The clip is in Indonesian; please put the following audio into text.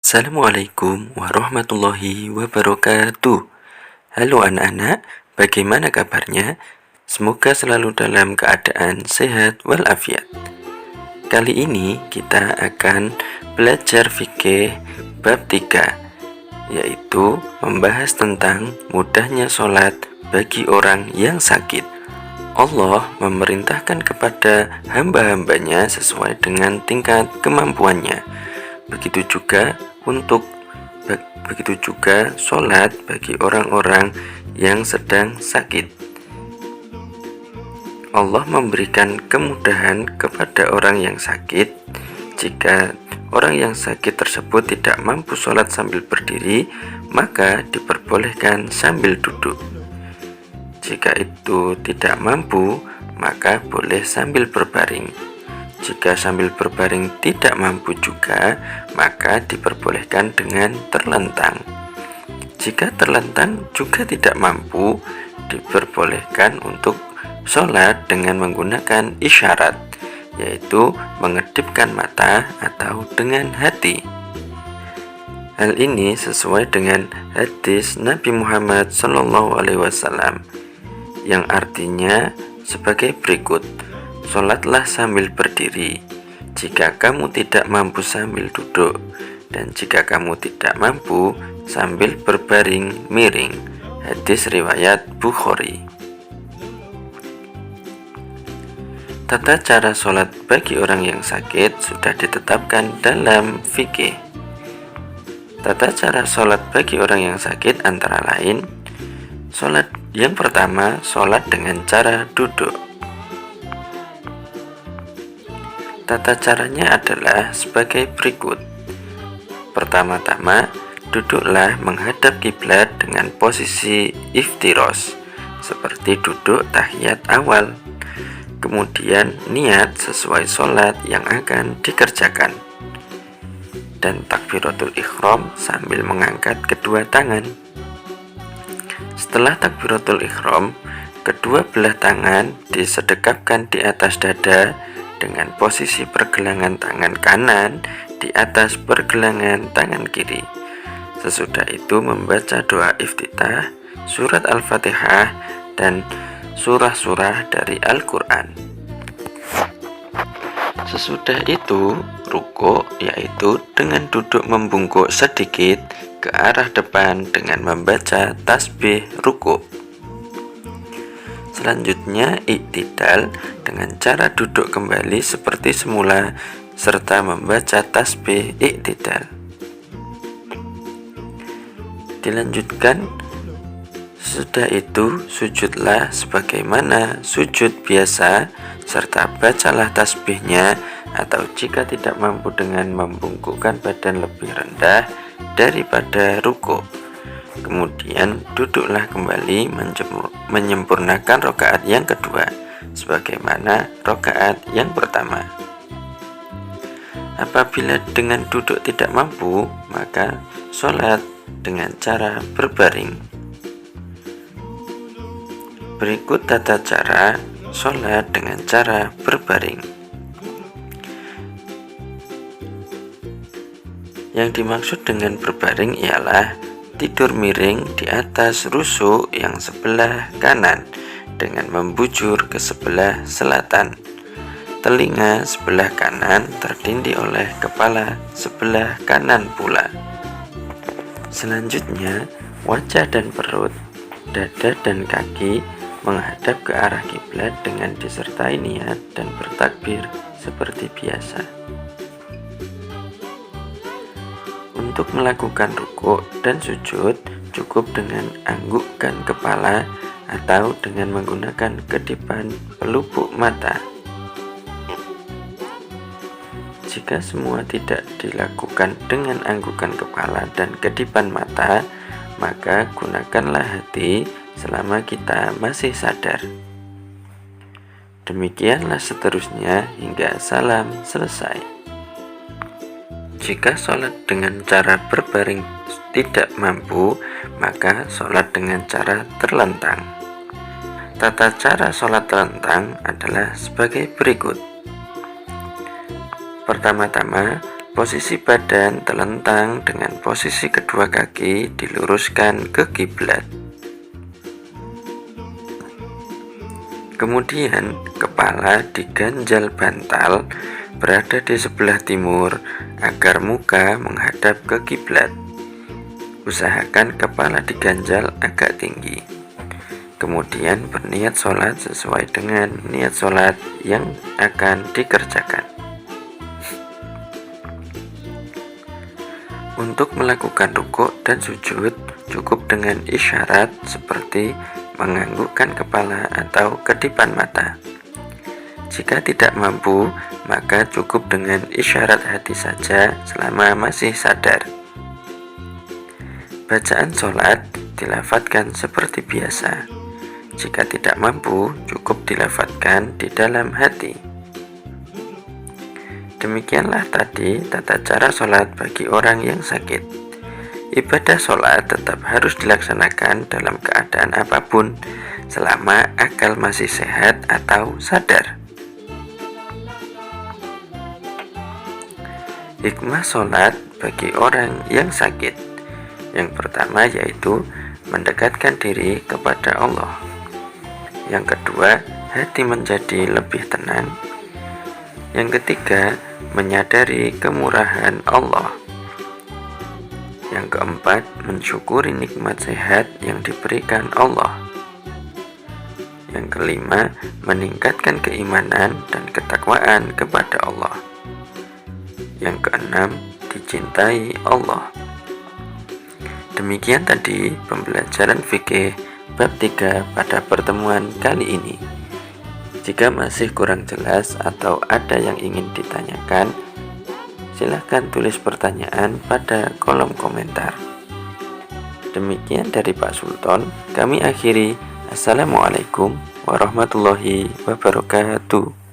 Assalamualaikum warahmatullahi wabarakatuh. Halo anak-anak, bagaimana kabarnya? Semoga selalu dalam keadaan sehat walafiat. Kali ini kita akan belajar fikih bab 3, yaitu membahas tentang mudahnya sholat bagi orang yang sakit. Allah memerintahkan kepada hamba-hambanya sesuai dengan tingkat kemampuannya. Begitu juga sholat bagi orang-orang yang sedang sakit. Allah memberikan kemudahan kepada orang yang sakit. Jika orang yang sakit tersebut tidak mampu sholat sambil berdiri, maka diperbolehkan sambil duduk. Jika itu tidak mampu, maka boleh sambil berbaring. Jika sambil berbaring tidak mampu juga, maka diperbolehkan dengan terlentang. Jika terlentang juga tidak mampu, diperbolehkan untuk sholat dengan menggunakan isyarat, yaitu mengedipkan mata atau dengan hati. Hal ini sesuai dengan hadis Nabi Muhammad SAW yang artinya sebagai berikut: sholatlah sambil berdiri jika kamu tidak mampu sambil duduk, dan jika kamu tidak mampu sambil berbaring miring. Hadis riwayat Bukhari. Tata cara sholat bagi orang yang sakit sudah ditetapkan dalam fikih. Tata cara sholat bagi orang yang sakit antara lain: sholat yang pertama, sholat dengan cara duduk. Tata caranya adalah sebagai berikut. Pertama-tama, duduklah menghadap kiblat dengan posisi iftirosh, seperti duduk tahiyat awal. Kemudian niat sesuai sholat yang akan dikerjakan, dan takbiratul ihram sambil mengangkat kedua tangan. Setelah takbiratul ihram, kedua belah tangan disedekapkan di atas dada dengan posisi pergelangan tangan kanan di atas pergelangan tangan kiri. Sesudah itu membaca doa iftitah, surat Al-Fatihah, dan surah-surah dari Al-Quran. Sesudah itu rukuk, yaitu dengan duduk membungkuk sedikit ke arah depan dengan membaca tasbih rukuk. Selanjutnya iktidal dengan cara duduk kembali seperti semula serta membaca tasbih iktidal. Dilanjutkan, sesudah itu sujudlah sebagaimana sujud biasa serta bacalah tasbihnya, atau jika tidak mampu dengan membungkukkan badan lebih rendah daripada rukuk. Kemudian duduklah kembali menyempurnakan rakaat yang kedua sebagaimana rakaat yang pertama. Apabila dengan duduk tidak mampu, maka sholat dengan cara berbaring. Berikut tata cara sholat dengan cara berbaring. Yang dimaksud dengan berbaring ialah tidur miring di atas rusuk yang sebelah kanan dengan membujur ke sebelah selatan. Telinga sebelah kanan tertindih oleh kepala sebelah kanan pula. Selanjutnya, wajah dan perut, dada dan kaki menghadap ke arah kiblat dengan disertai niat dan bertakbir seperti biasa. Untuk melakukan rukuk dan sujud cukup dengan anggukkan kepala atau dengan menggunakan kedipan pelupuk mata. Jika semua tidak dilakukan dengan anggukan kepala dan kedipan mata, maka gunakanlah hati selama kita masih sadar. Demikianlah seterusnya hingga salam selesai. Jika sholat dengan cara berbaring tidak mampu, maka sholat dengan cara terlentang. Tata cara sholat terlentang adalah sebagai berikut. Pertama-tama, Posisi badan telentang dengan posisi kedua kaki diluruskan ke kiblat. Kemudian kepala diganjal bantal berada di sebelah timur agar muka menghadap ke kiblat. Usahakan kepala diganjal agak tinggi. Kemudian berniat sholat sesuai dengan niat sholat yang akan dikerjakan. Untuk melakukan rukuk dan sujud cukup dengan isyarat seperti menganggukkan kepala atau kedipan mata. Jika tidak mampu, maka cukup dengan isyarat hati saja selama masih sadar. Bacaan sholat dilafadzkan seperti biasa. Jika tidak mampu, cukup dilafadzkan di dalam hati. Demikianlah tadi tata cara sholat bagi orang yang sakit. Ibadah sholat tetap harus dilaksanakan dalam keadaan apapun selama akal masih sehat atau sadar. Hikmah sholat bagi orang yang sakit. Yang pertama yaitu mendekatkan diri kepada Allah. Yang kedua, hati menjadi lebih tenang. Yang ketiga, menyadari kemurahan Allah. Yang keempat, mensyukuri nikmat sehat yang diberikan Allah. Yang kelima, meningkatkan keimanan dan ketakwaan kepada Allah. Yang keenam, dicintai Allah. Demikian tadi pembelajaran fikih bab 3 pada pertemuan kali ini. Jika masih kurang jelas atau ada yang ingin ditanyakan, silahkan tulis pertanyaan pada kolom komentar. Demikian dari Pak Sultan, kami akhiri. Assalamualaikum warahmatullahi wabarakatuh.